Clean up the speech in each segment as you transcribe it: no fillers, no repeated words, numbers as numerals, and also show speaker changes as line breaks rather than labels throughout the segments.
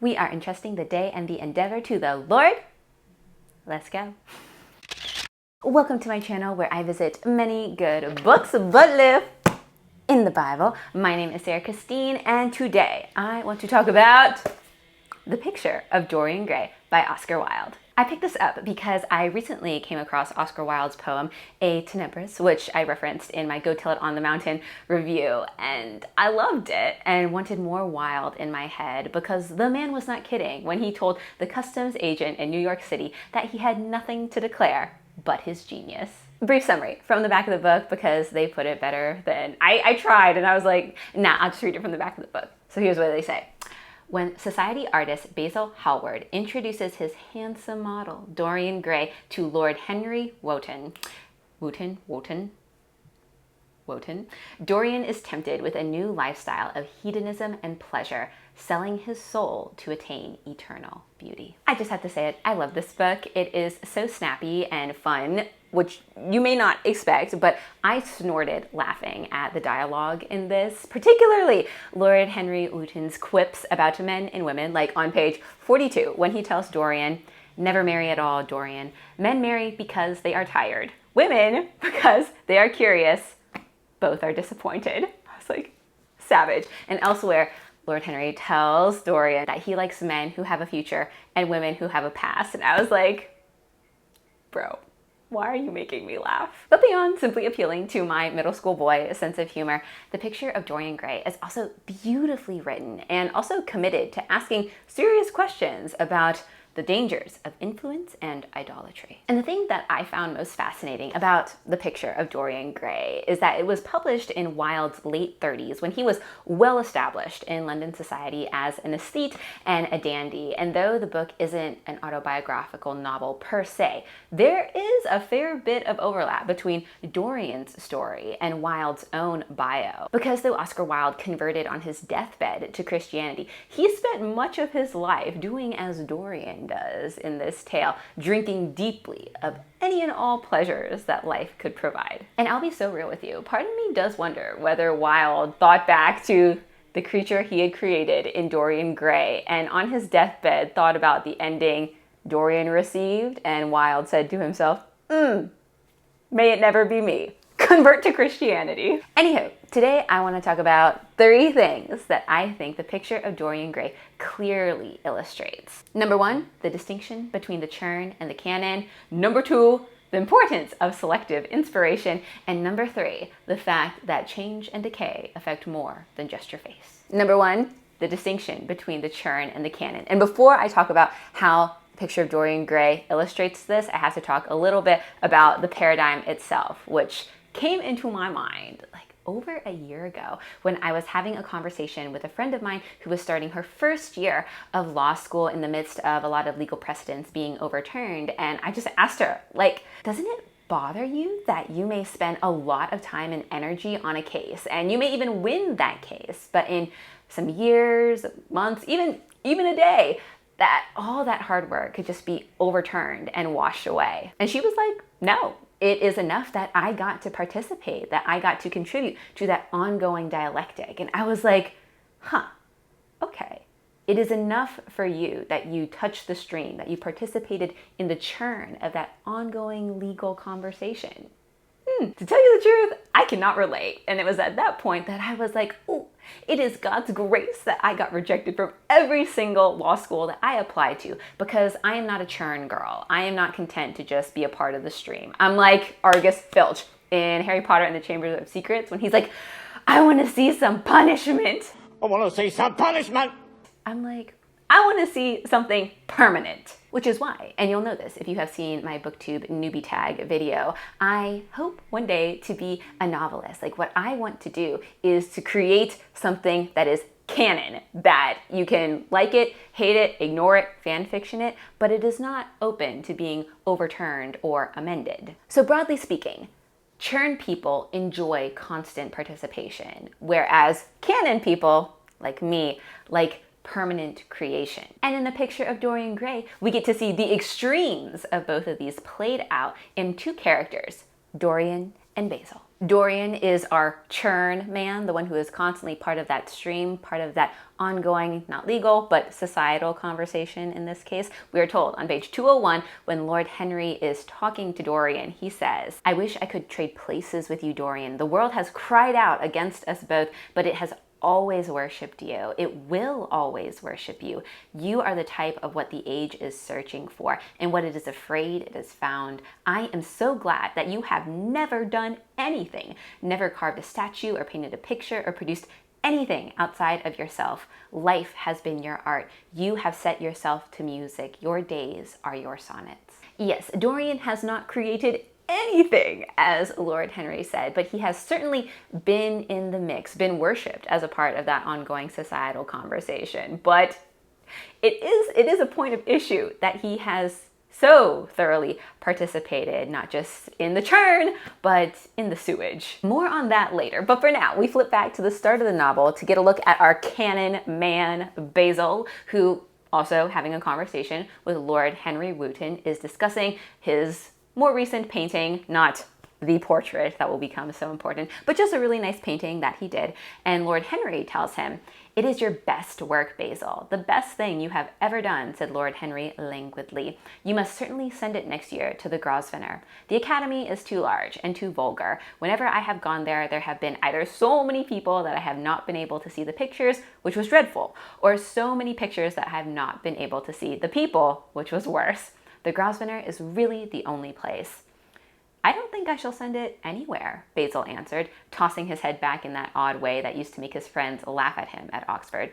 We are entrusting the day and the endeavor to the Lord. Let's go. Welcome to my channel where I visit many good books but live in the Bible. My name is Sarah Christine, and today I want to talk about The Picture of Dorian Gray by Oscar Wilde. I picked this up because I recently came across Oscar Wilde's poem, A Tenebris, which I referenced in my Go Tell It on the Mountain review, and I loved it and wanted more Wilde in my head because the man was not kidding when he told the customs agent in New York City that he had nothing to declare but his genius. Brief summary from the back of the book because they put it better than I tried, and I was like, nah, I'll just read it from the back of the book. So here's what they say. When society artist Basil Hallward introduces his handsome model, Dorian Gray, to Lord Henry Wotton, Dorian is tempted with a new lifestyle of hedonism and pleasure, selling his soul to attain eternal beauty. I just have to say it, I love this book. It is so snappy and fun, which you may not expect, but I snorted laughing at the dialogue in this, particularly Lord Henry Wotton's quips about men and women, like on page 42, when he tells Dorian, "Never marry at all, Dorian. Men marry because they are tired. Women because they are curious. Both are disappointed." I was like, savage. And elsewhere, Lord Henry tells Dorian that he likes men who have a future and women who have a past. And I was like, bro, why are you making me laugh? But beyond simply appealing to my middle school boy sense of humor, The Picture of Dorian Gray is also beautifully written and also committed to asking serious questions about the dangers of influence and idolatry. And the thing that I found most fascinating about The Picture of Dorian Gray is that it was published in Wilde's late 30s when he was well established in London society as an aesthete and a dandy. And though the book isn't an autobiographical novel per se, there is a fair bit of overlap between Dorian's story and Wilde's own bio. Because though Oscar Wilde converted on his deathbed to Christianity, he spent much of his life doing as Dorian does in this tale, drinking deeply of any and all pleasures that life could provide. And I'll be so real with you, part of me does wonder whether Wilde thought back to the creature he had created in Dorian Gray and on his deathbed thought about the ending Dorian received, and Wilde said to himself, may it never be me. Convert to Christianity. Anywho, today I want to talk about 3 things that I think The Picture of Dorian Gray clearly illustrates. Number 1, the distinction between the Churn and the Canon. Number 2, the importance of selective inspiration. And number 3, the fact that change and decay affect more than just your face. Number 1, the distinction between the Churn and the Canon. And before I talk about how Picture of Dorian Gray illustrates this, I have to talk a little bit about the paradigm itself, which came into my mind like over a year ago when I was having a conversation with a friend of mine who was starting her first year of law school in the midst of a lot of legal precedents being overturned. And I just asked her, like, doesn't it bother you that you may spend a lot of time and energy on a case and you may even win that case, but in some years, months, even a day, that all that hard work could just be overturned and washed away? And she was like, no. It is enough that I got to participate, that I got to contribute to that ongoing dialectic. And I was like, okay. It is enough for you that you touched the stream, that you participated in the churn of that ongoing legal conversation. To tell you the truth, I cannot relate. And it was at that point that I was like, oh, it is God's grace that I got rejected from every single law school that I applied to because I am not a churn girl. I am not content to just be a part of the stream. I'm like Argus Filch in Harry Potter and the Chamber of Secrets when he's like, I want to see some punishment.
I want to see some punishment.
I'm like, I want to see something permanent, which is why, and you'll know this if you have seen my BookTube newbie tag video, I hope one day to be a novelist. Like what I want to do is to create something that is canon, that you can like it, hate it, ignore it, fan fiction it, but it is not open to being overturned or amended. So broadly speaking, churn people enjoy constant participation, whereas canon people, like me, like permanent creation. And in The Picture of Dorian Gray, we get to see the extremes of both of these played out in 2 characters, Dorian and Basil. Dorian is our churn man, the one who is constantly part of that stream, part of that ongoing, not legal, but societal conversation in this case. We are told on page 201, when Lord Henry is talking to Dorian, he says, "I wish I could trade places with you, Dorian. The world has cried out against us both, but it has always worshipped you. It will always worship you. You are the type of what the age is searching for, and what it is afraid it has found. I am so glad that you have never done anything, never carved a statue or painted a picture or produced anything outside of yourself. Life has been your art. You have set yourself to music. Your days are your sonnets." Yes, Dorian has not created anything, as Lord Henry said, but he has certainly been in the mix, been worshipped as a part of that ongoing societal conversation. But it is a point of issue that he has so thoroughly participated, not just in the churn, but in the sewage. More on that later. But for now, we flip back to the start of the novel to get a look at our canon man, Basil, who, also having a conversation with Lord Henry Wotton, is discussing his more recent painting, not the portrait that will become so important, but just a really nice painting that he did. And Lord Henry tells him, "It is your best work, Basil. The best thing you have ever done," said Lord Henry languidly. "You must certainly send it next year to the Grosvenor. The Academy is too large and too vulgar. Whenever I have gone there, there have been either so many people that I have not been able to see the pictures, which was dreadful, or so many pictures that I have not been able to see the people, which was worse. The Grosvenor is really the only place." "I don't think I shall send it anywhere," Basil answered, tossing his head back in that odd way that used to make his friends laugh at him at Oxford.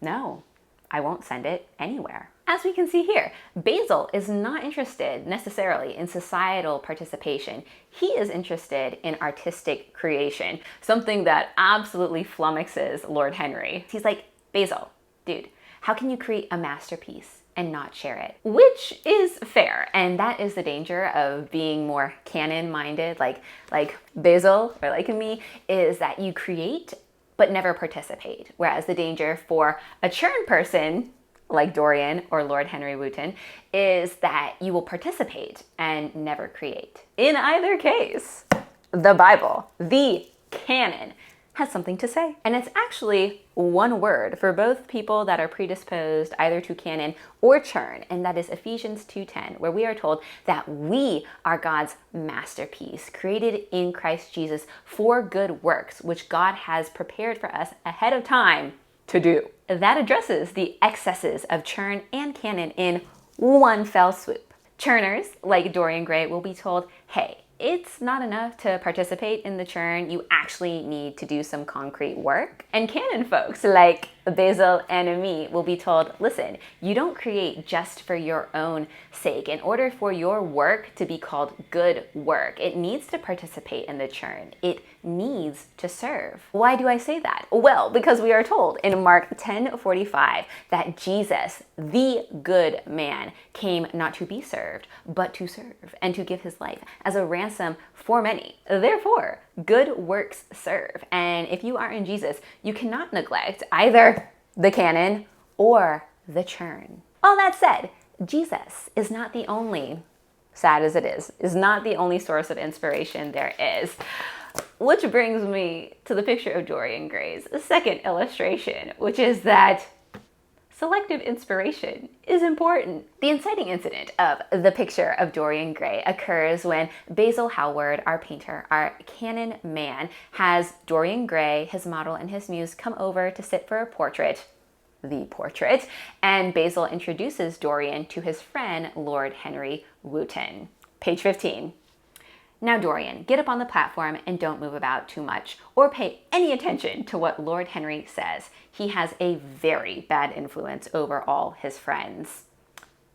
"No, I won't send it anywhere." As we can see here, Basil is not interested necessarily in societal participation. He is interested in artistic creation, something that absolutely flummoxes Lord Henry. He's like, "Basil, dude, how can you create a masterpiece and not share it?" Which is fair, and that is the danger of being more canon-minded, like Basil, or like me, is that you create but never participate. Whereas the danger for a churn person, like Dorian or Lord Henry Wotton, is that you will participate and never create. In either case, the Bible, the canon, has something to say. And it's actually one word for both people that are predisposed either to canon or churn, and that is Ephesians 2:10, where we are told that we are God's masterpiece, created in Christ Jesus for good works, which God has prepared for us ahead of time to do. That addresses the excesses of churn and canon in one fell swoop. Churners, like Dorian Gray, will be told, hey, it's not enough to participate in the churn. You actually need to do some concrete work. And canon folks like Basil and me will be told, listen, you don't create just for your own sake. In order for your work to be called good work, it needs to participate in the churn. It needs to serve. Why do I say that? Well, because we are told in Mark 10:45 that Jesus, the good man, came not to be served, but to serve and to give his life as a ransom for many. Therefore, good works serve. And if you are in Jesus, you cannot neglect either the canon or the churn. All that said, Jesus is not the only, sad as it is not the only source of inspiration there is. Which brings me to the Picture of Dorian Gray's second illustration, which is that selective inspiration is important. The inciting incident of the Picture of Dorian Gray occurs when Basil Hallward, our painter, our canon man, has Dorian Gray, his model, and his muse come over to sit for a portrait, the portrait, and Basil introduces Dorian to his friend, Lord Henry Wotton. Page 15. Now, Dorian, get up on the platform and don't move about too much or pay any attention to what Lord Henry says. He has a very bad influence over all his friends.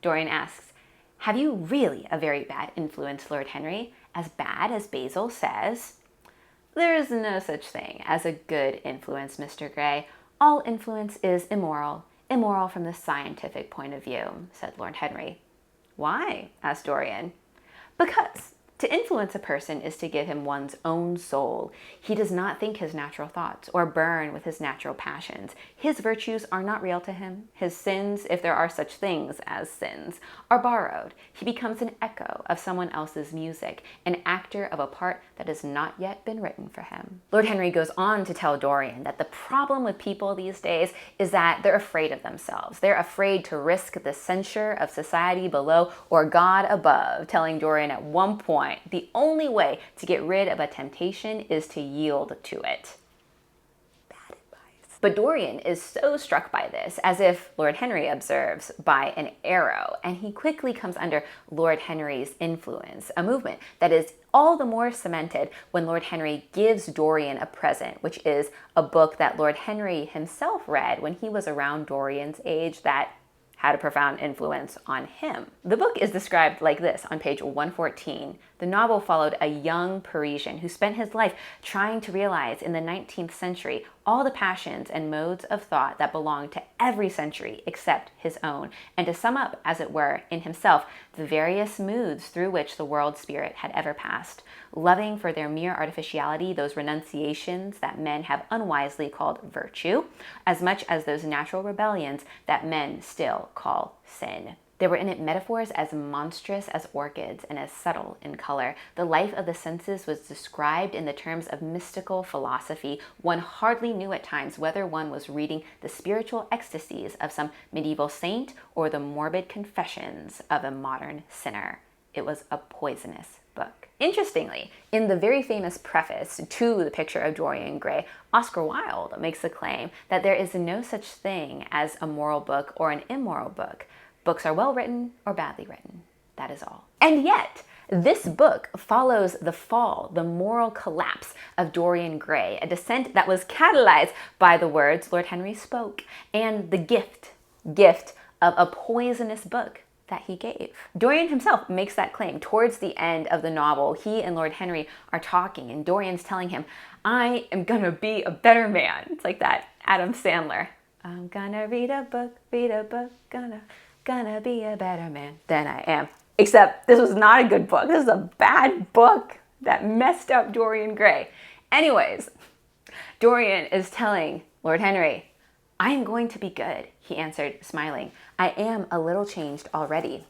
Dorian asks, have you really a very bad influence, Lord Henry? As bad as Basil says? There is no such thing as a good influence, Mr. Gray. All influence is immoral from the scientific point of view, said Lord Henry. Why? Asked Dorian. Because To influence a person is to give him one's own soul. He does not think his natural thoughts or burn with his natural passions. His virtues are not real to him. His sins, if there are such things as sins, are borrowed. He becomes an echo of someone else's music, an actor of a part that has not yet been written for him. Lord Henry goes on to tell Dorian that the problem with people these days is that they're afraid of themselves. They're afraid to risk the censure of society below or God above, telling Dorian at one point, the only way to get rid of a temptation is to yield to it. Bad advice. But Dorian is so struck by this, as if Lord Henry observes, by an arrow, and he quickly comes under Lord Henry's influence, a movement that is all the more cemented when Lord Henry gives Dorian a present, which is a book that Lord Henry himself read when he was around Dorian's age that had a profound influence on him. The book is described like this on page 114. The novel followed a young Parisian who spent his life trying to realize in the 19th century all the passions and modes of thought that belonged to every century except his own, and to sum up, as it were, in himself, the various moods through which the world spirit had ever passed, loving for their mere artificiality those renunciations that men have unwisely called virtue, as much as those natural rebellions that men still call sin. There were in it metaphors as monstrous as orchids and as subtle in color. The life of the senses was described in the terms of mystical philosophy. One hardly knew at times whether one was reading the spiritual ecstasies of some medieval saint or the morbid confessions of a modern sinner. It was a poisonous book. Interestingly, in the very famous preface to The Picture of Dorian Gray, Oscar Wilde makes the claim that there is no such thing as a moral book or an immoral book. Books are well written or badly written. That is all. And yet, this book follows the fall, the moral collapse of Dorian Gray, a descent that was catalyzed by the words Lord Henry spoke and the gift of a poisonous book that he gave. Dorian himself makes that claim. Towards the end of the novel, he and Lord Henry are talking, and Dorian's telling him, I am gonna be a better man. It's like that Adam Sandler. I'm gonna read a book, gonna be a better man than I am. Except this was not a good book. This is a bad book that messed up Dorian Gray. Anyways, Dorian is telling Lord Henry, I am going to be good, he answered, smiling. I am a little changed already.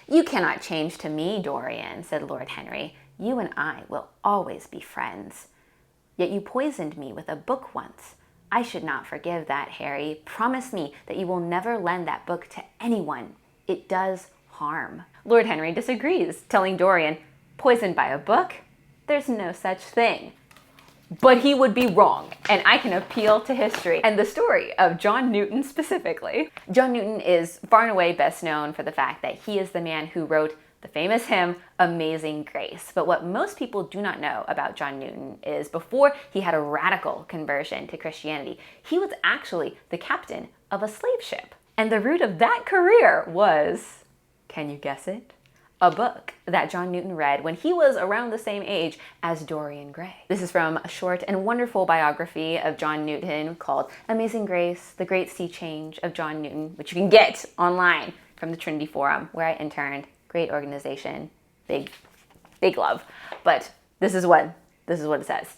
You cannot change to me, Dorian, said Lord Henry. You and I will always be friends. Yet you poisoned me with a book once. I should not forgive that, Harry. Promise me that you will never lend that book to anyone. It does harm. Lord Henry disagrees, telling Dorian, poisoned by a book? There's no such thing. But he would be wrong, and I can appeal to history and the story of John Newton specifically. John Newton is far and away best known for the fact that he is the man who wrote the famous hymn, Amazing Grace. But what most people do not know about John Newton is before he had a radical conversion to Christianity, he was actually the captain of a slave ship. And the root of that career was, can you guess it? A book that John Newton read when he was around the same age as Dorian Gray. This is from a short and wonderful biography of John Newton called Amazing Grace, The Great Sea Change of John Newton, which you can get online from the Trinity Forum, where I interned. Great organization, big love. But this is what it says.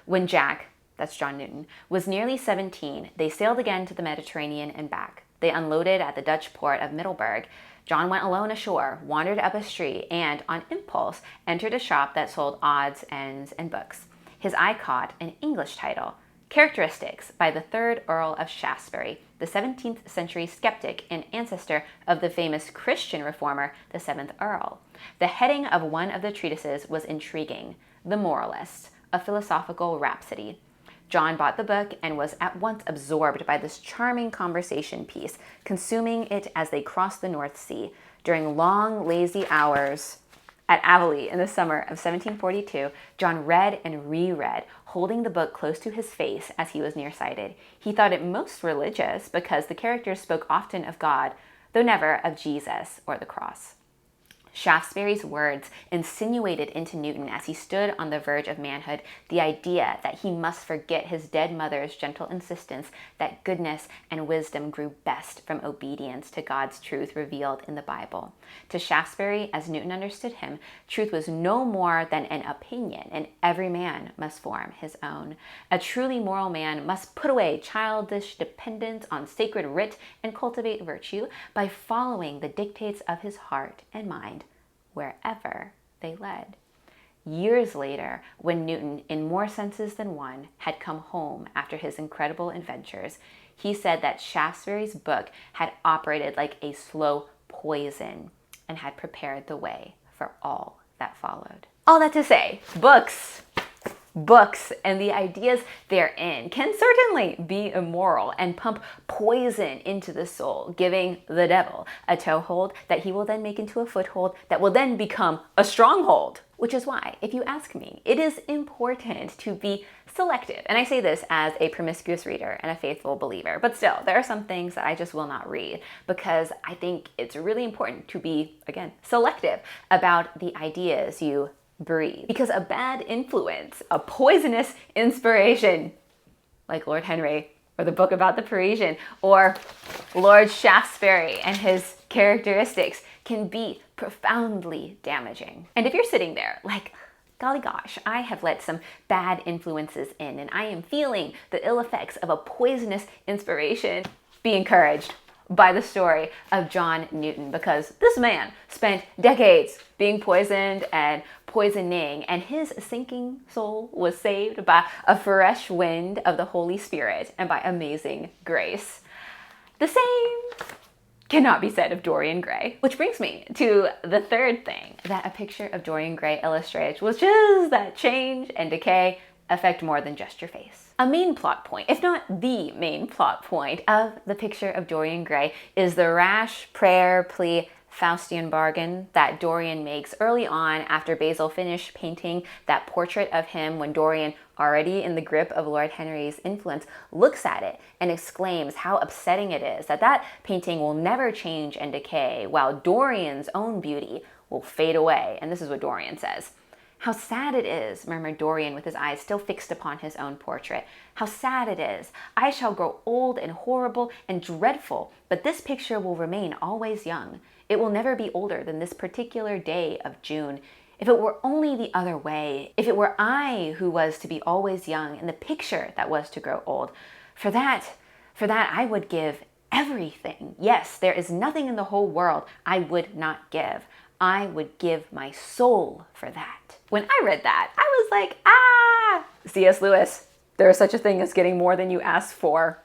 When Jack, that's John Newton, was nearly 17, they sailed again to the Mediterranean and back. They unloaded at the Dutch port of Middelburg. John went alone ashore, wandered up a street, and, on impulse, entered a shop that sold odds, ends, and books. His eye caught an English title, Characteristics by the 3rd Earl of Shaftesbury, the 17th century skeptic and ancestor of the famous Christian reformer, the 7th Earl. The heading of one of the treatises was intriguing, The Moralist, a philosophical rhapsody. John bought the book and was at once absorbed by this charming conversation piece, consuming it as they crossed the North Sea. During long, lazy hours at Avonlea in the summer of 1742, John read and reread, holding the book close to his face as he was nearsighted. He thought it most religious because the characters spoke often of God, though never of Jesus or the cross. Shaftesbury's words insinuated into Newton as he stood on the verge of manhood the idea that he must forget his dead mother's gentle insistence that goodness and wisdom grew best from obedience to God's truth revealed in the Bible. To Shaftesbury, as Newton understood him, truth was no more than an opinion, and every man must form his own. A truly moral man must put away childish dependence on sacred writ and cultivate virtue by following the dictates of his heart and mind wherever they led. Years later, when Newton, in more senses than one, had come home after his incredible adventures, he said that Shaftesbury's book had operated like a slow poison and had prepared the way for all that followed. All that to say, books and the ideas therein can certainly be immoral and pump poison into the soul, giving the devil a toehold that he will then make into a foothold that will then become a stronghold. Which is why, if you ask me, it is important to be selective. And I say this as a promiscuous reader and a faithful believer, but still, there are some things that I just will not read because I think it's really important to be, again, selective about the ideas you breathe. Because a bad influence, a poisonous inspiration, like Lord Henry, or the book about the Parisian, or Lord Shaftesbury and his characteristics, can be profoundly damaging. And if you're sitting there like, golly gosh, I have let some bad influences in and I am feeling the ill effects of a poisonous inspiration, be encouraged by the story of John Newton, because this man spent decades being poisoned and poisoning, and his sinking soul was saved by a fresh wind of the Holy Spirit and by amazing grace. The same cannot be said of Dorian Gray, which brings me to the third thing that A Picture of Dorian Gray illustrates, which is that change and decay affect more than just your face. A main plot point, if not the main plot point of The Picture of Dorian Gray, is the rash prayer, plea, Faustian bargain that Dorian makes early on after Basil finished painting that portrait of him, when Dorian, already in the grip of Lord Henry's influence, looks at it and exclaims how upsetting it is that that painting will never change and decay, while Dorian's own beauty will fade away. And this is what Dorian says. "How sad it is," murmured Dorian with his eyes still fixed upon his own portrait. "How sad it is. I shall grow old and horrible and dreadful, but this picture will remain always young. It will never be older than this particular day of June. If it were only the other way, if it were I who was to be always young and the picture that was to grow old, for that I would give everything. Yes, there is nothing in the whole world I would not give. I would give my soul for that." When I read that, I was like, C.S. Lewis, there is such a thing as getting more than you ask for,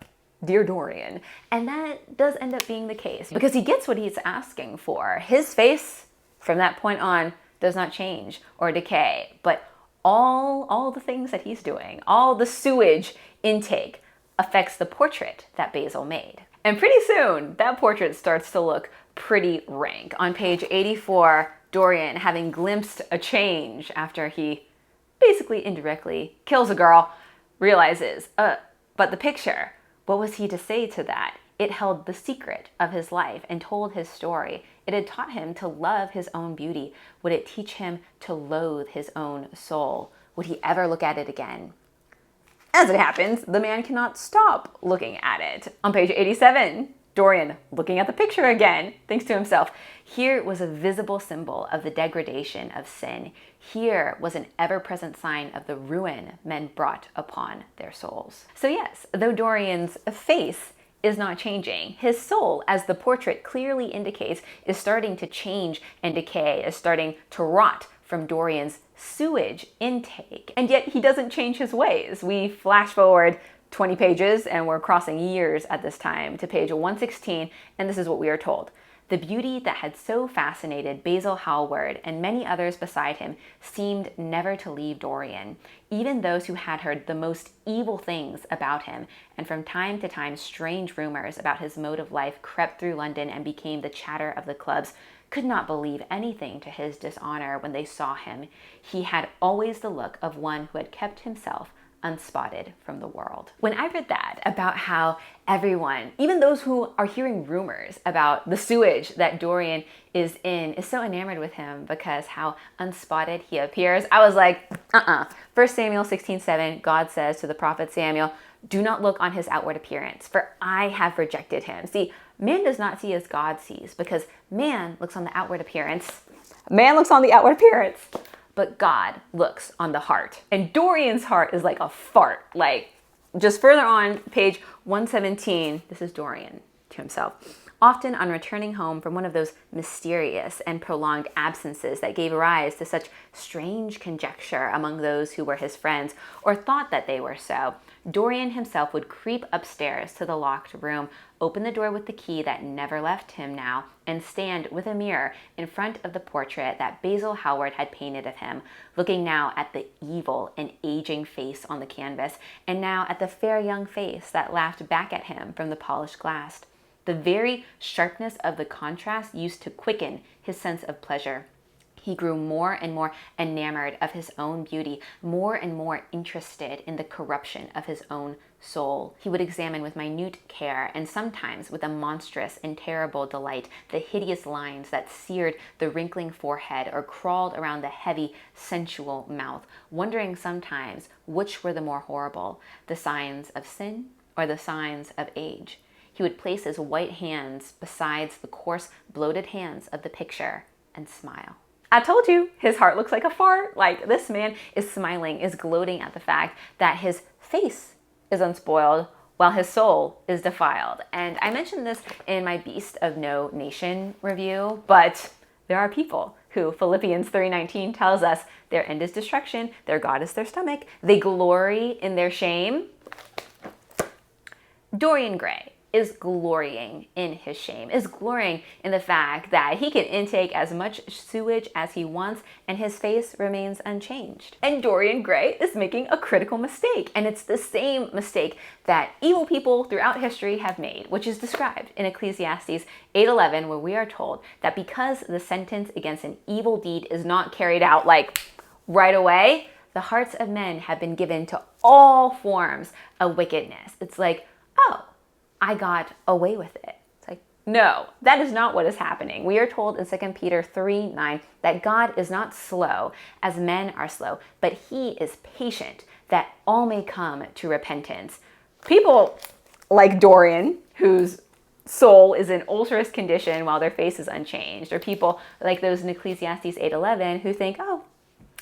dear Dorian. And that does end up being the case, because he gets what he's asking for. His face, from that point on, does not change or decay, but all the things that he's doing, all the sewage intake, affects the portrait that Basil made. And pretty soon, that portrait starts to look pretty rank. On page 84, Dorian, having glimpsed a change after he basically indirectly kills a girl, realizes, but the picture, what was he to say to that? It held the secret of his life and told his story. It had taught him to love his own beauty. Would it teach him to loathe his own soul? Would he ever look at it again? As it happens, the man cannot stop looking at it. On page 87, Dorian, looking at the picture again, thinks to himself, here was a visible symbol of the degradation of sin. Here was an ever-present sign of the ruin men brought upon their souls. So yes, though Dorian's face is not changing, his soul, as the portrait clearly indicates, is starting to change and decay, is starting to rot from Dorian's sewage intake. And yet he doesn't change his ways. We flash forward 20 pages, and we're crossing years at this time, to page 116, and this is what we are told. The beauty that had so fascinated Basil Hallward and many others beside him seemed never to leave Dorian, even those who had heard the most evil things about him, and from time to time strange rumors about his mode of life crept through London and became the chatter of the clubs, could not believe anything to his dishonor when they saw him. He had always the look of one who had kept himself unspotted from the world. When I read that about how everyone, even those who are hearing rumors about the sewage that Dorian is in, is so enamored with him because how unspotted he appears, I was like, 1 Samuel 16:7, God says to the prophet Samuel, do not look on his outward appearance, for I have rejected him. See, man does not see as God sees because man looks on the outward appearance. Man looks on the outward appearance, but God looks on the heart. And Dorian's heart is like a fart. Like, just further on, page 117, this is Dorian to himself. Often on returning home from one of those mysterious and prolonged absences that gave rise to such strange conjecture among those who were his friends or thought that they were so, Dorian himself would creep upstairs to the locked room, open the door with the key that never left him now, and stand with a mirror in front of the portrait that Basil Hallward had painted of him, looking now at the evil and aging face on the canvas, and now at the fair young face that laughed back at him from the polished glass. The very sharpness of the contrast used to quicken his sense of pleasure. He grew more and more enamored of his own beauty, more and more interested in the corruption of his own soul. He would examine with minute care, and sometimes with a monstrous and terrible delight, the hideous lines that seared the wrinkling forehead or crawled around the heavy, sensual mouth, wondering sometimes which were the more horrible, the signs of sin or the signs of age. He would place his white hands beside the coarse, bloated hands of the picture and smile. I told you, his heart looks like a fart. Like, this man is smiling, is gloating at the fact that his face is unspoiled while his soul is defiled. And I mentioned this in my Beast of No Nation review, but there are people who Philippians 3:19 tells us their end is destruction, their God is their stomach, they glory in their shame. Dorian Gray is glorying in his shame, is glorying in the fact that he can intake as much sewage as he wants and his face remains unchanged. And Dorian Gray is making a critical mistake, and it's the same mistake that evil people throughout history have made, which is described in Ecclesiastes 8:11, where we are told that because the sentence against an evil deed is not carried out like right away, the hearts of men have been given to all forms of wickedness. It's like, oh, I got away with it. It's like, no, that is not what is happening. We are told in 2 Peter 3:9 that God is not slow as men are slow, but he is patient that all may come to repentance. People like Dorian, whose soul is in ulcerous condition while their face is unchanged, or people like those in Ecclesiastes 8:11 who think, oh,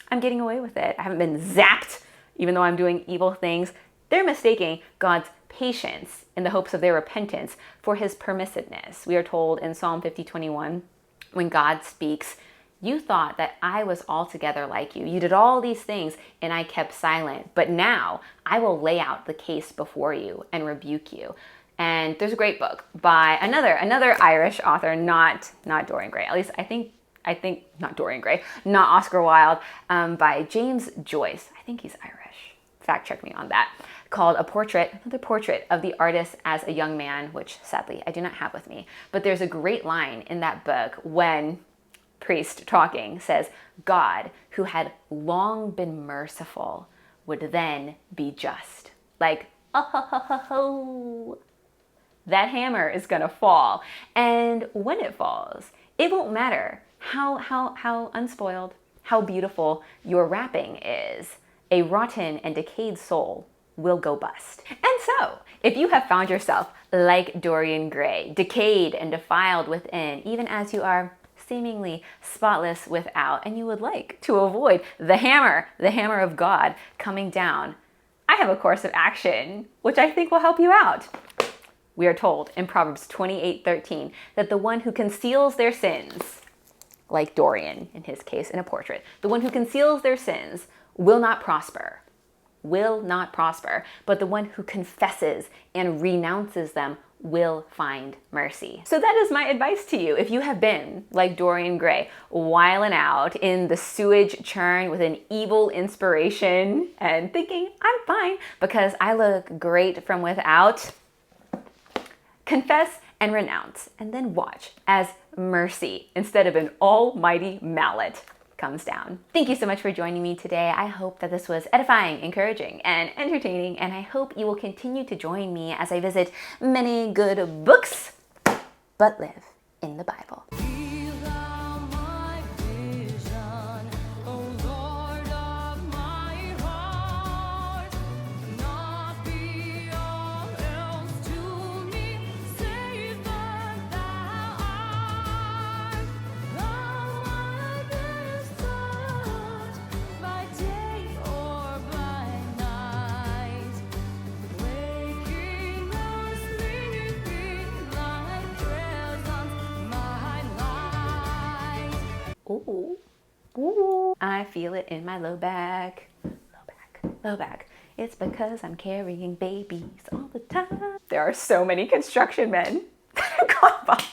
I'm getting away with it. I haven't been zapped even though I'm doing evil things. They're mistaking God's patience in the hopes of their repentance for his permissiveness. We are told in Psalm 50:21, when God speaks, you thought that I was altogether like you. You did all these things and I kept silent, but now I will lay out the case before you and rebuke you. And there's a great book by another Irish author, not Dorian Gray. At least I think not Dorian Gray, not Oscar Wilde, by James Joyce. I think he's Irish. Fact check me on that. Called another portrait of the artist as a young man, which sadly I do not have with me. But there's a great line in that book when priest talking says, God, who had long been merciful, would then be just. Like, oh, that hammer is gonna fall. And when it falls, it won't matter how unspoiled, how beautiful your wrapping is. A rotten and decayed soul will go bust. And so, if you have found yourself like Dorian Gray, decayed and defiled within, even as you are seemingly spotless without, and you would like to avoid the hammer of God coming down, I have a course of action which I think will help you out. We are told in Proverbs 28:13 that the one who conceals their sins, like Dorian in his case in a portrait, the one who conceals their sins will not prosper, but the one who confesses and renounces them will find mercy. So that is my advice to you. If you have been like Dorian Gray, whiling out in the sewage churn with an evil inspiration and thinking, I'm fine because I look great from without, confess and renounce, and then watch as mercy, instead of an almighty mallet, comes down. Thank you so much for joining me today. I hope that this was edifying, encouraging, and entertaining, and I hope you will continue to join me as I visit many good books, but live in the Bible. Ooh, ooh, I feel it in my low back. Low back. It's because I'm carrying babies all the time. There are so many construction men that have gone by.